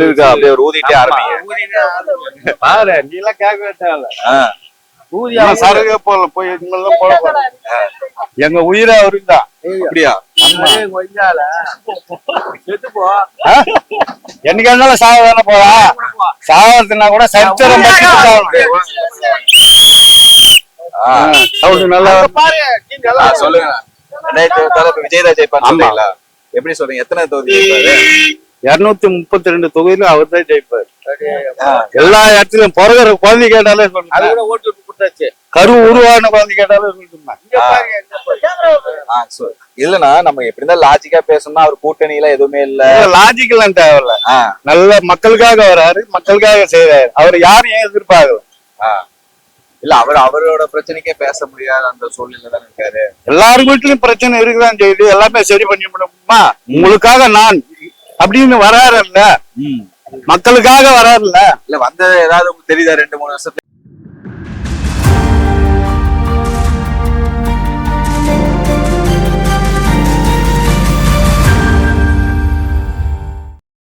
இருக்கா அப்படியே ஒரு ஊதிட்டே ஆரம்பிங்க. பாரு நீ எல்லாம் கேட்க தேவையில்ல. ஊதியா சரகு போல போய் இனிமேல் போட போறோம். எங்க உயிரை அவருக்கு தான். அப்படியா? கொஞ்சால செத்து போ. என்னைக்கு இருந்தாலும் சாவ தானே போவா. சாவதுன்னா கூட சரித்திரம் பத்தி நல்லா பாரு நீ நல்லா சொல்லுங்க. 2024 விஜய் தான் ஜெயிப்பான்னு சொல்றீங்களா? எப்படி சொல்றீங்க? எத்தனை தொகுதி ஜெயிப்பாரு? 232 தொகுதியில அவர் தான் ஜெயிப்பாரு. எல்லா இடத்துலயும் பிறகுற குழந்தை கேட்டாலே அது சொல்லுங்க. கூட ஓட்டு கொடுத்தாச்சு. கரு உருவான குழந்தை கேட்டாலே சொல்லிட்டு இங்க பாரு என்ன இல்லன்னா நம்ம எப்படி இருந்தா லாஜிக்கா பேசணும்னா அவர் கூட்டணியில எதுவுமே இல்ல. லாஜிக் எல்லாம் தேவையில்ல. நல்ல மக்களுக்காக வராரு, மக்களுக்காக செய்யறாரு. அவர் யாரும் ஏன் எதிர்பார்க்கல. இல்ல அவரோட பிரச்சனைக்கே பேச முடியாத அந்த சூழ்நிலை தான் இருக்காரு. எல்லாரு வீட்லயும் பிரச்சனை இருக்குதான் செய்யுது. எல்லாமே சரி பண்ணி முடியுமா? உங்களுக்காக நான் அப்படின்னு வராருல்ல, மக்களுக்காக வராருல்ல. இல்ல வந்தது ஏதாவது உங்களுக்கு தெரியுதா 2-3 வருஷத்துல?